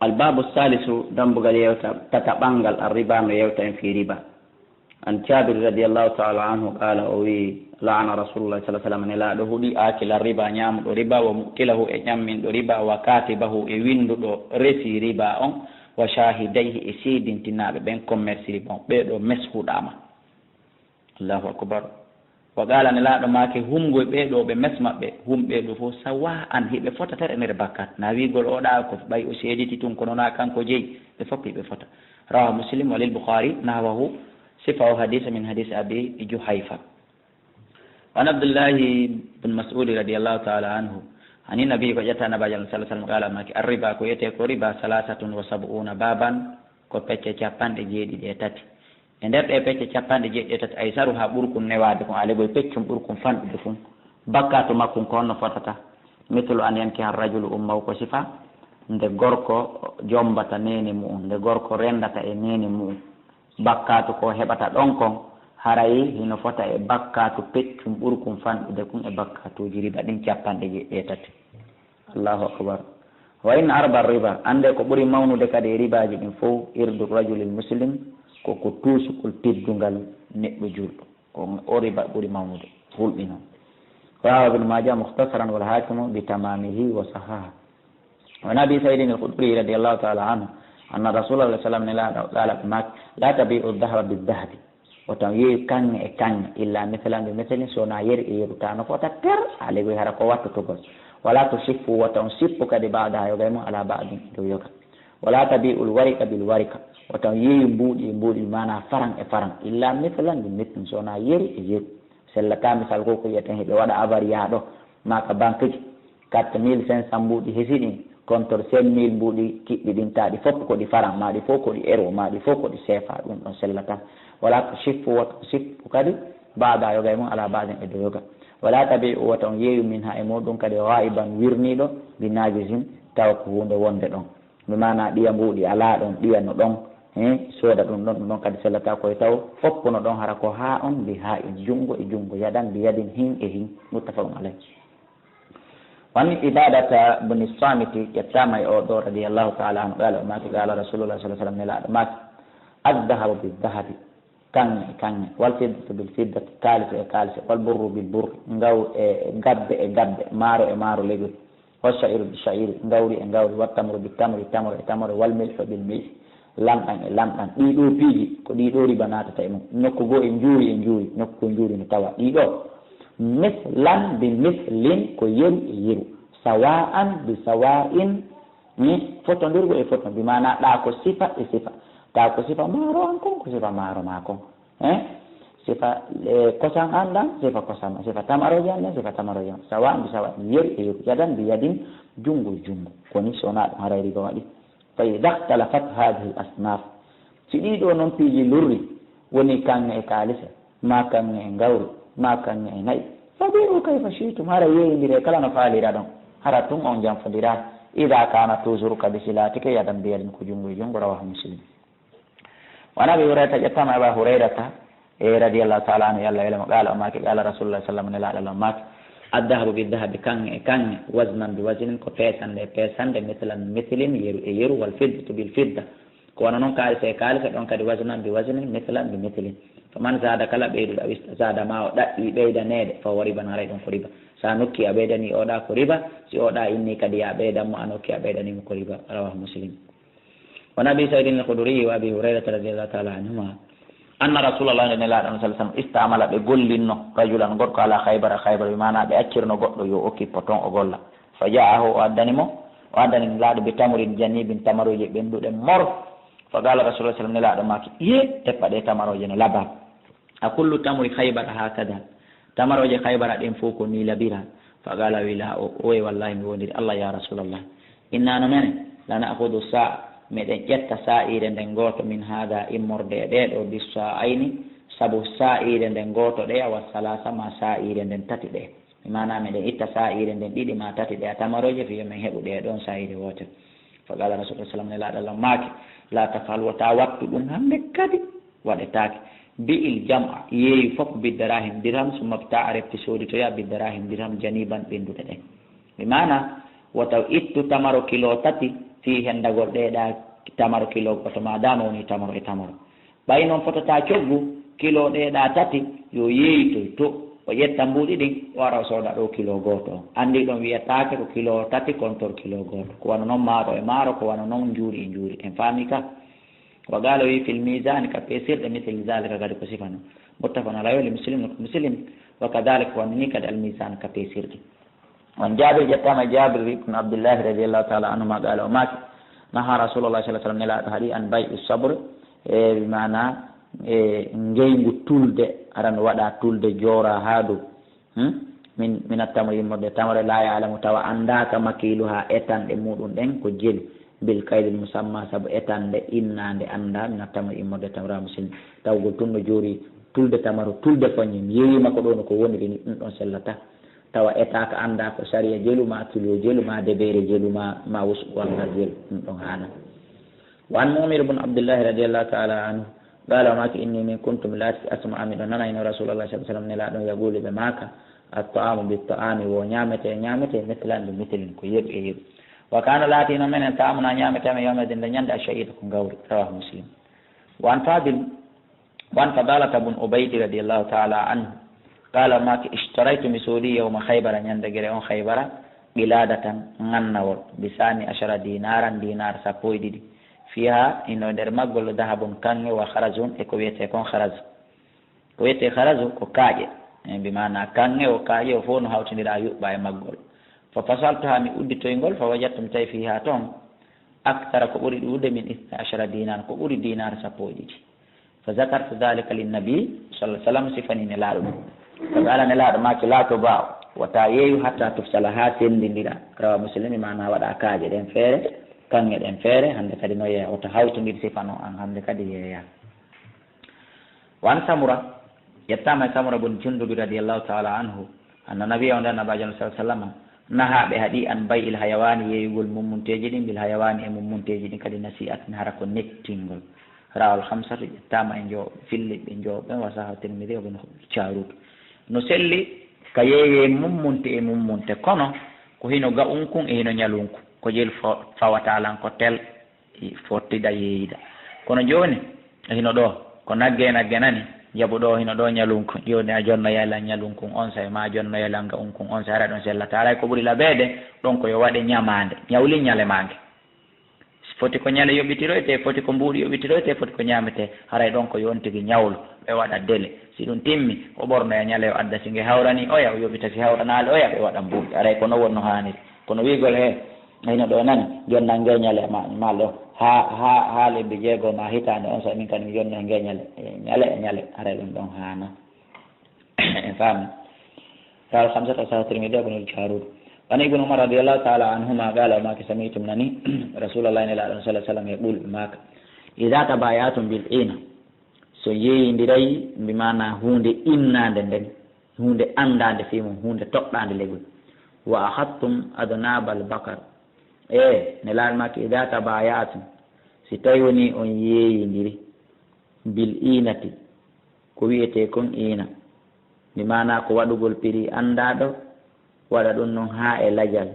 الباب الثالث دنبغل يوتا تتبانغل الربا ما يوتا في ربا. عن جابر رضي الله تعالى عنه قال أوي لعن رسول الله صلى الله عليه وسلم لا دهودي آكل الربا نعم ربا ومؤكله نعم من ربا وكاتبه ويند رسي ربا وشاهديه إسيد تناب بين كوميرسي ربا بيدو مسهود أما الله أكبر. وقال أن لا دماكي هم بيدو بمسمع هم بيدو فو سواء هي بفتة ترمي رباكات نبي قول أودا كف باي أسيدي تتون كنونا كان كوجي بفقي بفتة. رواه مسلم وللبخاري نحوه صفة حديث من حديث أبي جحيفة. وعن عبد الله بن مسعود رضي الله تعالى عنه عن النبي وجاء نبي صلى الله عليه وسلم قال ما الربا كويته ربا 73 بابا ko pecce capanɗe jeeɗiɗi e nder ɗe pecce capanɗe jeeɗiɗi ay saru ha ɓurkum newade kon ale boy peccum ɓurkum fanɗude fum bakka to makkum ko honno fotata mithlu an yanki han rajulu ummaw ko sifa nde gorko jombata nene mu'um nde gorko rendata e nene mu'um bakkatu ko heɓata ɗon kon harayi hino fota e bakkatu peccum ɓurkum fanɗude kum e bakkatuji riba ɗin capanɗe jeeɗiɗi allahu akbar. wa in arba riba ande ko ɓuri mawnude kadi e ribaji ɗin fof irdu rajulil muslim koko tuusukol teddungal neɗɗo julɗo ko o riba ɓuri mawnude hulɓi noon. rawa ibn majah mukhtasaran wal hakimu bi tamamihi wa sahaha. wa nabi sayyidin al-khudri radiyallahu ta'ala anhu anna rasulullah sallallahu alaihi wasallam qala la tabi'u adh-dhahaba bid-dhahabi o tan yeeyi kanŋe e kanŋe illa mithalan bi mithalin sona yeri e yeru tano fota ter ale wi hara ko wattu togol wala to siffu wa tan sippu kadi baada yoga mo ala baadin do yoga wala tabi'ul warika bil warika o tan yeeyi mbuuɗi mana faran e faran illa mithalan bi mithlin sona yeri e yeru sellata misal ko ko yeten heɓe waɗa avaria ɗo maka banque ji 4500 mbuuɗi hesiɗin contre 5000 mbuuɗi kiɗɗi ɗin taɗi fof ko ɗi faran maɗi fof ko ɗi euro maɗi fof ko ɗi sefa ɗum ɗon sellata wala ko siffu wata siffu kadi baada yoga e mum ala baden e do yoga wala tabi o wata on yeeyu min ha e muɗum kadi waiban wirniɗo bi najisin taw ko hunde wonde ɗon mi mana ɗiya mbuuɗi ala ɗon ɗiya no ɗon sooda ɗum ɗon kadi sellata koye taw foppuno ɗon hara ko ha on bi ha in jungo e jungo yadan bi yadin hin e hin muttafaqun alayh. wani ibadata bni samiti ƴettama e o ɗo radiallahu taala anhu qala maki qala rasulullah sallallahu alaihi wasallam nelaɗo maki addahabu biddahabi kanŋe wal fiddatu bil fiddati kalise e kalise wal burru bil burri ngaw e gabbe maaro e maaro legol wa sha'iru bi sha'iri ngawri e ngawri wa tamru bi tamri tamro e tamro wal milhu bil milhi lamɗan e lamɗan ɗiɗo piiji ko ɗiɗo riba natata e mum nokku goo e njuuri nokku ko njuuri no tawa ɗiɗo mislan bi mislin ko yeru e yeru sawa'an bi sawa'in ni fotondirgo e foton bi mana ɗa ko sifa e sifa ta ko sifa maaro an kon ko sifa maaro ma kon sifa kosan andan sifa kosan sifa tamaroje andan sifa tamaroje sawa'an bi sawa'in yeru e yeru yadan bi yadin jungo e jungo koni sona ɗum haray riba waɗi فإذا اختلفت هذه الأصناف سيدو نون بيجي لوري وني كان كالسة ما كان غور ما كان ناي فبيرو كيف شئتم هذا يندير كلا نفعل رادون هراتم أون جام فديرا إذا كان توزرك بسلاتك يا دم بيرن كجنو جنو رواه مسلم. وأنا بهريرة جتام أبا هريرة رضي الله تعالى عنه يلا يلا قال قال رسول الله صلى الله عليه وسلم الذهب بالذهب كان وزنا بوزن كفيسا مثلا مثل يرو والفضة بالفضة كوانا نون كالسة دون كدي وزنا بوزن مثلا بمثل فمن زاد كلا بيد أو زاد ما دأي بيد نيد فهو ربا ناري دون فريبا سانوكي أبيدني أودا فريبا سي أودا إني كدي أبيد ما أنوكي أبيدني مكريبا رواه مسلم. ونبي سيد الخدري وأبي هريرة رضي الله تعالى عنهما أن رسول الله صلى الله عليه وسلم استعمل بقولنا رجلا غرق على خيبر بمعنى بأكرنا قطر يوكي بطون أقول فجاءه وأدني لاد بتمر جنيب تمر بندو مر فقال رسول الله صلى الله عليه وسلم لا دماك تبقى تمر جن لبا أكل تمر خيبر هكذا تمر خيبر فوق نيل بيرا فقال ولا أوي والله موني الله يا رسول الله إننا نمن لا نأخذ الساعة meɗen ƴetta sa'ire nden goto min hada immorde ɗeɗo bissa ayni sabu sa'ire nden goto ɗe awa salasa ma sa'ire nden tati ɗe mana meɗen itta sa'ire nden ɗiɗi ma tati ɗe a tamaroje fiyo min heɓu ɗe ɗon sa'ire wotel fa qala rasulullah sallam ne laɗallah maake la tafal wata wattu ɗum hande kadi waɗetake bi'il jam'a yeeyi fof biddarahim dirham summa bta a refti soditoya biddarahim dirham janiban ɓenduɗe ɗen mi mana wataw ittu tamaro kilo tati fi hendagol ɗeeɗa tamaro kilo goto ma dama woni tamaro e tamaro ɓay noon fotata coggu kilo ɗeeɗa tati yo yeeyitoy to o ƴetta mbuuɗi ɗin o ara o sooda ɗo kilo gooto o anndi ɗon wiyataake ko kilo tati kontor kilo gooto ko wano noon maaro e maaro ko wano noon njuuri e njuuri en faami ka wa gaala wi fil misani ka pesirɗe misli dalika kadi ko sifa noon muttafaqun alayhi li muslim ko muslim wa kadalika wonni ni kadi al misan ka pesirɗe on jaabir ƴettama jabir ibn abdillahi radiallahu taala anhuma gaala o maaki naha rasulullah sallah sallam nelaɗo haɗi an bay'u sabre e bimana e ngeygu tulde aran waɗa tulde joora ha dow min attamo yimmorde tamare la yalamu tawa andaka makilu ha etanɗe muɗum ɗen ko jeli bil kaydil musamma saabu etande innande anda min attamo yimmorde tawra musilme tawgol tun no joori tulde tamaro tulde foñi mi yeeyima ko ɗo no ko woniri ni ɗum ɗon sellata tawa etaka anda ko saria jeluma tulio jeluma debere jeluma ma wusɓu walla jelu ɗum ɗon hana wan mumir bne abdillahi radiallahu taala anhu قال ماك إني من كنتم لا أسمع من أننا إن رسول الله صلى الله عليه وسلم نلا يقول بماك الطعام بالطعام ونعمته نعمته مثلا بمثل كيب إيب وكان لاتينا من طعامنا نعمته يوم الدين لنيند الشهيد كن غور رواه مسلم وان فضالة بن أبيد رضي الله تعالى عنه قال ماك اشتريت مسولي يوم خيبر نيند غير خيبر قلادة غنور بثاني 10 دينار سابوي دي fiha ino nder maggol dahabun kange wa kharajun e ko wiyete kon kharaj ko wiyete kharaju ko kaaƴe bi mana kange o kaaƴe o fof no hawtindira yuɓɓa e maggol fa fasaltuha mi udditoygol fa wajattum tawi fiha toon actara ko ɓuri ɗuude min 12 dinar ko ɓuri dinar 12 fa zakartu dhalika linnabi sallah sallam sifani nelaaɗo ɗum ko ala nelaaɗo maki laato ba wata yeeyu hatta tufsala ha sendindira rawa muslimi mana waɗa kaaƴe ɗen feere kange ɗen feere hande kadi no yeeya oto hawtodir sifano an hande kadi yeeya wan samura yettama e samura bun jundubi radiallahu taala anhu anna nabiya o nde nabajo sa sallam nahaɓe haaɗi an bay il hayawani yeeyugol mummunteji ɗin bil hayawani e mummunteji ɗin kadi nasi'at hara ko nettingol rawal hamsatu ƴettama e jo filliɓe jooɓe wasaha tirmidi oɓen carut no selli ka yeeye mummunte e mummunte kono ko hino ga'unkun e hino ñalunku ko jeel fawatalan ko tel fottida yeeyida kono joni hino ɗo ko nagge nani jaɓu ɗo hino ɗo ñalunku joni a jonno yayla ñalunkun on say ma jonno yaylanga unkun on say ara ɗon sellata alay ko ɓuuri laɓede ɗon ko yo waɗe ñamade ñawli ñale mage foti ko ñale yoɓitiroyte foti ko mbuuɗi yoɓitiroyte foti ko ñamete haray ɗon ko yon tigui ñawlu ɓe waɗa délai si ɗum timmi o ɓornoya ñale o adda singe hawrani oya o yoɓita si hawranali oya ɓe waɗa mbuuɗi aray ko no wonno hanniri kono wigol he hino ɗo nani jonna ngeñale mal ɗo ha lebbi jeego ma hitande on so min kadi mi jonno ngeñale ñale haray ɗum ɗon hana en faami rawal hamsata saha tirmidi ibnul jarud wani ibnu umar radiallahu taala anhuma qala maki sami'tum nani rasulullahi nelaɗon sallah sallam e ɓulɓe maka ida tabayatum bil ina so yeeyidiray mbimana hunde innade nden hunde andade fimum hunde toɓɗade legol wa ahattum adnabal bakar nelaɗo makko ida tabayatum si tawi woni on yeeyidiri bil inati ko wiyete kon ina mi mana ko waɗugol prix andaɗo waɗa ɗum noon ha e lajal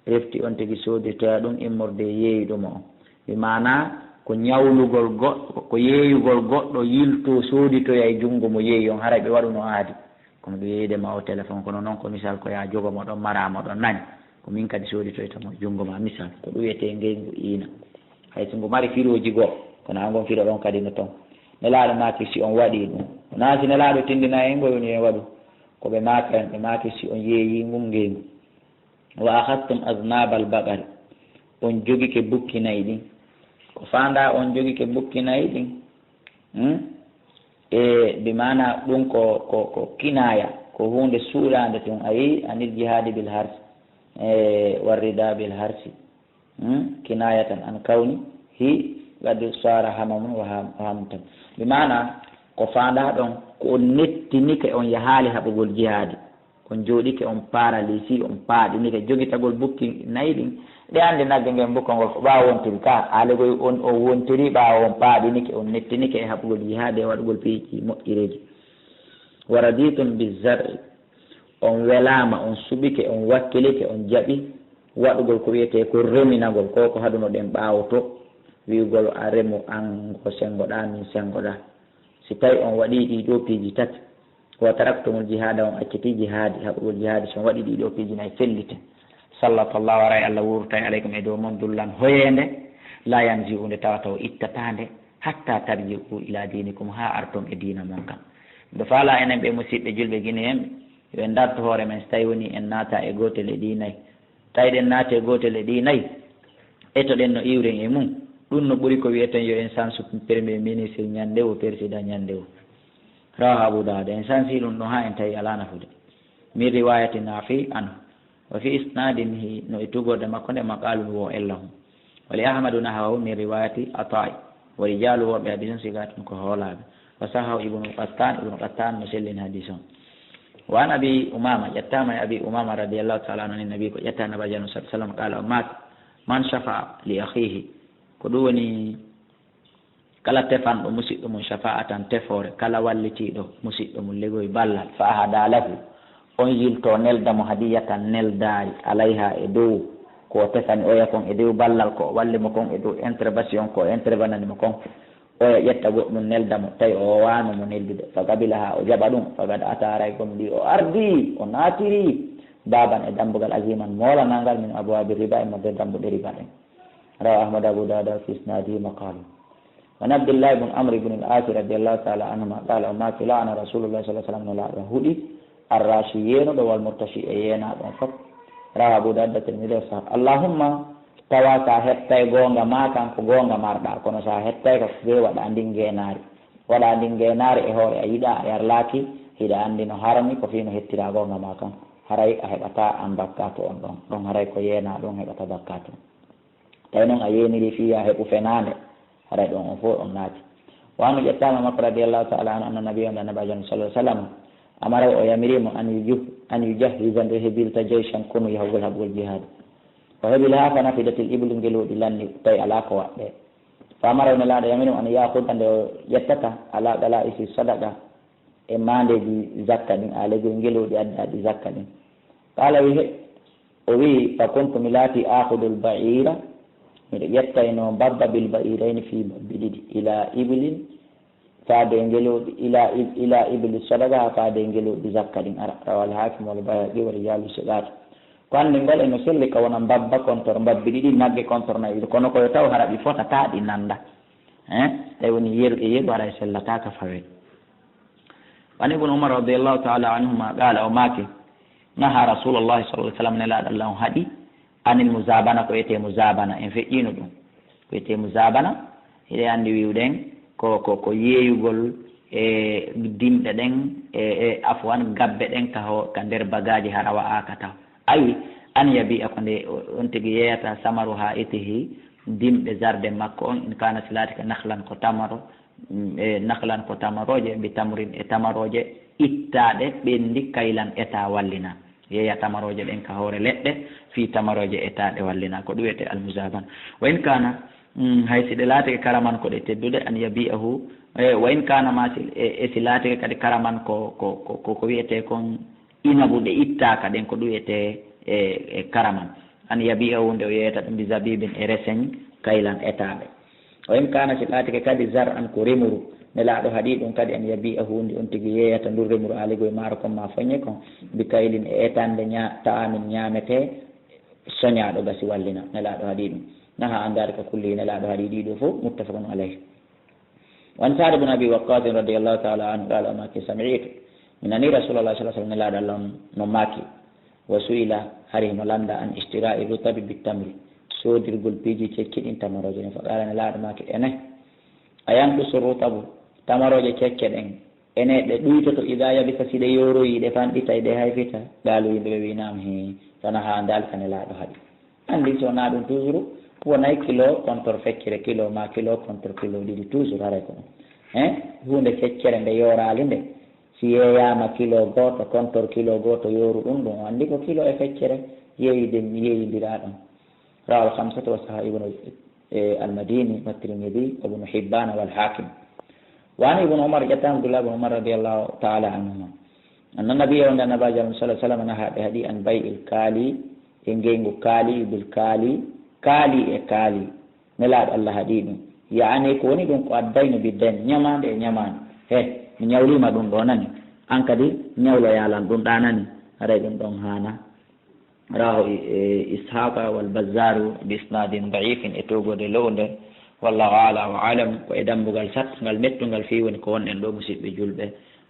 refti on tigui soditoya ɗum immorde yeeyuɗumo on mi mana ko ñawlugol goɗɗo ko yeeyugol goɗɗo yilto soditoya e junngo mo yeeyi on haray ɓe waɗuno aadi kono ɗo yeeydema o téléphone kono noon ko misal ko ya jogomo ɗon marama ɗon nani ko min kadi soditoytamo junngo ma misal ko ɗum wiyete ngeygu ina hay so ngu mari firoji goo kono ha ngon firo ɗon kadi no toon nelaɗo maki si on waɗi ɗum wona si nelaɗo tindina en ngo woni en waɗu koɓe maka en ɓe maki si on yeeyi ngum ngeygu wa ahattum asnabal bagari on jogike bukki nayyi ɗin ko fanda on jogike bukki nayyi ɗin e bimana ɗum ko kinaya ko hunde suuɗade tun ayi anil jihadi bil harsi warrida bil harsi kinayatan an kawni hi gadi sara hamamun wa hamtam bimana ko fanda ɗon ko on nettinike on yahali haɓugol jihadi on jooɗike on paralisi on paaɗinike jogitagol bukki nayyi ɗin ɗe andi nagge ngen bukkongol ko ɓaawo wontiri ka alegoy on o wontiri ɓaawo on paaɗinike on nettinike e haɓugol jihadi e waɗugol piiji moƴƴireji waraditum bizarri on welama on suɓike on wakkilike on jaɓi waɗugol ko wiyete ko reminagol ko ko haduno ɗen ɓaawo to wi'ugol a remo an ko sengoɗa min sengoɗa si tawi on waɗi ɗiɗo piiji tati wa taraktumul jihada on acciti jihadi haɓugol jihadi son waɗi ɗiɗo piiji nayi fellite sallallahu aray Allah wurtay aleykum e dow mon dullan hoyende la yanji'u nde tawata o ittatande hatta tarji'u ila dinikum ha arton e dina mon kam ɓe faala enen ɓe musidɓe julɓe guine en yo darto hoore men so tawi woni en naata e gotel e ɗi nayyi tawi ɗen naati e gotel e ɗi nayyi etoɗen no iwren e mum ɗum no ɓuri ko wiyeten yo en sansu premier ministre ñande o président ñande o rawa Abu Dawud en sansi ɗum ɗon ha en tawi ala nafude min riwayati Nafi anhu wa fi isnadin no e tugorde makko nde maqalum wo ellahum wali ahmadu nahawahu min riwayati Ata'i wa rijalu woɓe hadis sigatun ko hoolaɓe wa sahahu ibnu Qattan no sellin hadis on wa an abi umama ƴettama e abi umama radiallahu taala anu anin nabi ko ƴetta nabajanu sa sallam qala man shafa li akhihi ko ɗum woni kala tefanɗo musidɗo mum shafa'atan tefore kala wallitiɗo musidɗo mum legoye ballal fa ahada lahu on yilto neldamo hadiyatan neldari alayha e dow ko tefani oya kon e dow ballal ko wallimo kon e dow intervention ko intervenanimo kon oya ƴetta goɗɗum neldamo tawi o wano mo neldude fa qabilaha o jaɓa ɗum fagad ataray gon mbi o ardi o naatiri baban e dambugal aziman molanangal min abwabi riba e mabbe dambuɗe riba ɗen rawa ahmad abu dawud fi isnadihi maqalu وعن عبد الله بن عمرو بن العاص رضي الله تعالى عنهما قال وما لعن رسول الله صلى الله عليه وسلم لا هدي الراشيين والمرتشيين دون فك رواه ابو داود الترمذي اللهم tawa sa hettay gonga ma kanko gonga marɗa kono sa hettay ko fe waɗa ndin ngenari e hoore a yiɗa a yarlaki hiɗa andi no harmi ko fino hettira gonga ma kan haray a heɓata an bakkato on ɗon haray ko yeena ɗon heɓata bakkato tawi noon a yeniri fiya heɓu fenande haray ɗon on fof on naati wano ƴettama makko radiallahu taala anu anna nabi on annabajon sallah sallam amara o yamirimo an yujahhisa nde hebilta jeyshan kono yahugol haɓugol jihad o heɓil ha fa nafidatil iblu ngeluɗi lanni tawi ala ko waɗɗe fa amara ne laaɗo yamirimo an yahuda nde o ƴettata ala ɗala isi sadaka e mandeji zakka ɗin alegol ngeluɗi addaɗi zakka ɗin qala o wi fa kuntu mi laati ahudul ba'ira miɗo ƴettayno babba bil ba'irayni fi babbi ɗiɗi ila iblin faade ngeluɗi ila ibli sadaka ha faade ngeluɗi zakka ɗin ara rawal hakim wal bayhaqi wa rijalu siqat ko andi ngol eno selli ka wona babba kontor babbi ɗiɗi nagge kontor nayi kono koyo taw hara ɗi fotata ɗi nanda tawi woni yeru haray sellataka fawe wani ibnu umar radiallahu taala anhuma qala o maake naha rasulullahi sallallahu alih w sallam nelaɗo allah on haɗi anil muzabana ko wiyete muzabana en feƴƴino ɗum ko wiyete muzabana hiɗe anndi wiwɗen ko yeeyugol e dimɗe ɗen e afwan gabbe ɗen ka nder bagaji hara wa'aka taw ayi an yabi'a ko nde on tigi yeeyata samaru ha itihi dimɗe jarde makko on in kana silati ka nahlan ko tamaro nahlan ko tamaroje mbi tamrin e tamaroje ittaɗe ɓendi kaylan état wallina yeeya tamaroje ɗen ka hoore leɗɗe fi tamaroje etaɗe wallina ko ɗum wiyete almusaban wa in kana hay si ɗe laatike karaman ko ɗe teddude an yabi'ahu wa in kana ma si laatike kadi karaman ko wiyete kon inabu ɗe ittaka ɗen ko ɗum wiyete e karaman an yabi'ahu nde o yeeyata ɗum bi zabibin e reseñ kaylan etaɓe wa in kana si laatike kadi zar an ko remuru nelaaɗo haɗi ɗum kadi an yabi'ahu ndi on tigi yeeyata ndur remuru aaligo e maaro kon ma foñe kon bi kaylin e etande ta'amin ñaamete soñaaɗo gasi wallina nelaaɗo haɗi ɗum naha andaari ka kulli nelaaɗo haɗi ɗiɗo fof muttafaqun alayhi wan Sa'd ibn Abi Waqqas radiyallahu ta'ala anhu qala maki sami'tu min ani rasulullah sallallahu alaihi wasallam nelaaɗo allah no maki wa su'ila hari no landa an istira'i rutabi bitamri soodirgol piiji cekkiɗin tamaroje ne fa qala nelaaɗo maki ene a yanɗuso rutabu tamaroje cekke ɗen ene ɗe ɗuytoto ida yabisa siɗe yoroyi ɗe fanɗita ɗe hayfita ɗaalu yimɓe ɓe winama he tana ha dalkane laaɗo haɗi andi so na ɗum toujours wonay kilo contre feccere kilo ma kilo contre kilo ɗiɗi toujours haray ko ɗum hunde feccere nde yorali nde si yeeyama kilo goto contre kilo goto yoru ɗum andi ko kilo e feccere yeeyidira ɗum rawal hamsata wa saha ibnu المديني والترمذي وابن حبان والحاكم وعن ابن عمر جاء عبد الله بن عمر رضي الله تعالى عنهما أن النبي صلى الله عليه وسلم نهى بهدي عن بيع الكالي e ngeygu kaali bil kaali kaali e kaali nelaaɗo allah haɗii ɗum yaani ko woni ɗum ko addayno biddayno ñamaande e ñamaande he mi ñawliima ɗum ɗo nani an kadi ñawlo yaalan ɗum ɗa nani aray ɗum ɗon haana rawahu ishaqa wal bazaru bi isnadin daifin e togode lownde wallahu ala wa alam ko e dambugal sat ngal mettugal fi woni ko wonɗen ɗo musidɓe julɓe